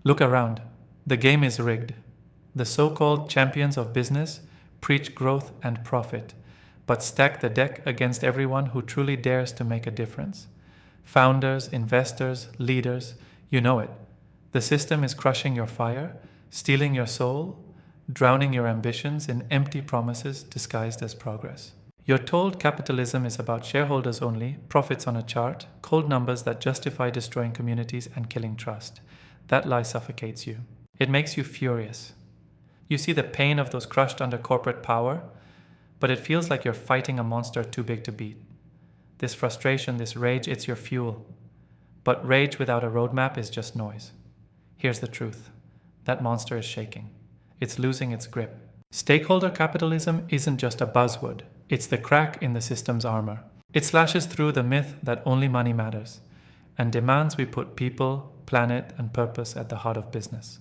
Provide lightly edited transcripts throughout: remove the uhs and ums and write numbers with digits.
Look around. The game is rigged. The so-called champions of business preach growth and profit, but stack the deck against everyone who truly dares to make a difference. Founders, investors, leaders, you know it. The system is crushing your fire, stealing your soul, drowning your ambitions in empty promises disguised as progress. You're told capitalism is about shareholders only, profits on a chart, cold numbers that justify destroying communities and killing trust. That lie suffocates you. It makes you furious. You see the pain of those crushed under corporate power, but it feels like you're fighting a monster too big to beat. This frustration, this rage, it's your fuel. But rage without a roadmap is just noise. Here's the truth. That monster is shaking. It's losing its grip. Stakeholder capitalism isn't just a buzzword. It's the crack in the system's armor. It slashes through the myth that only money matters and demands we put people, planet, and purpose at the heart of business.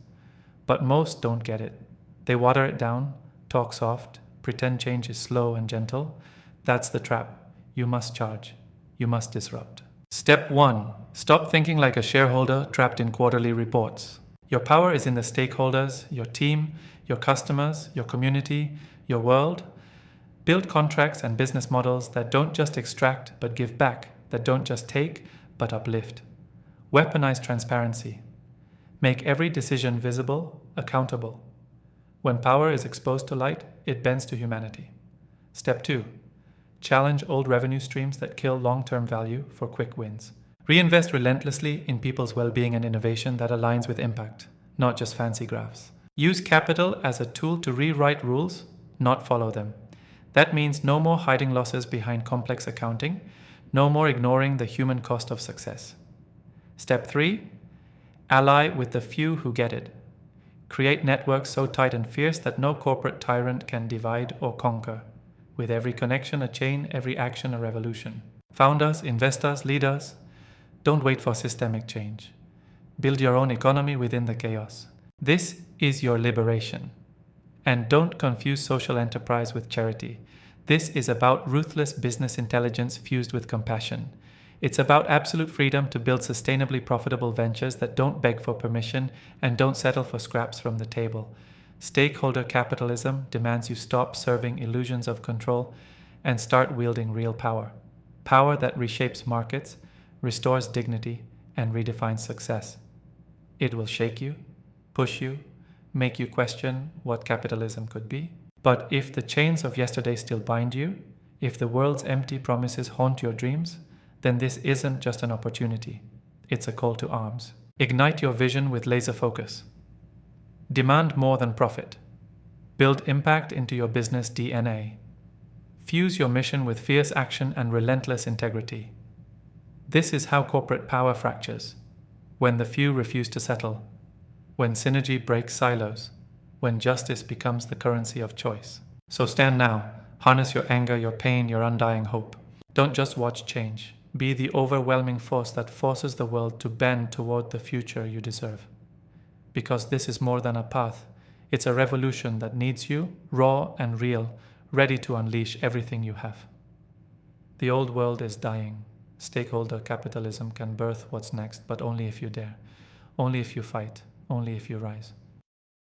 But most don't get it. They water it down, talk soft, pretend change is slow and gentle. That's the trap. You must charge. You must disrupt. Step 1. Stop thinking like a shareholder trapped in quarterly reports. Your power is in the stakeholders, your team, your customers, your community, your world. Build contracts and business models that don't just extract but give back, that don't just take but uplift. Weaponize transparency. Make every decision visible, accountable. When power is exposed to light, it bends to humanity. Step 2. Challenge old revenue streams that kill long-term value for quick wins. Reinvest relentlessly in people's well-being and innovation that aligns with impact, not just fancy graphs. Use capital as a tool to rewrite rules, not follow them. That means no more hiding losses behind complex accounting, no more ignoring the human cost of success. Step 3. Ally with the few who get it. Create networks so tight and fierce that no corporate tyrant can divide or conquer. With every connection a chain, every action a revolution. Founders, investors, leaders, don't wait for systemic change. Build your own economy within the chaos. This is your liberation. And don't confuse social enterprise with charity. This is about ruthless business intelligence fused with compassion. It's about absolute freedom to build sustainably profitable ventures that don't beg for permission and don't settle for scraps from the table. Stakeholder capitalism demands you stop serving illusions of control and start wielding real power. Power that reshapes markets, restores dignity, and redefines success. It will shake you, push you, make you question what capitalism could be. But if the chains of yesterday still bind you, if the world's empty promises haunt your dreams, then this isn't just an opportunity. It's a call to arms. Ignite your vision with laser focus. Demand more than profit. Build impact into your business DNA. Fuse your mission with fierce action and relentless integrity. This is how corporate power fractures. When the few refuse to settle. When synergy breaks silos. When justice becomes the currency of choice. So stand now. Harness your anger, your pain, your undying hope. Don't just watch change. Be the overwhelming force that forces the world to bend toward the future you deserve. Because this is more than a path. It's a revolution that needs you, raw and real, ready to unleash everything you have. The old world is dying. Stakeholder capitalism can birth what's next, but only if you dare. Only if you fight. Only if you rise.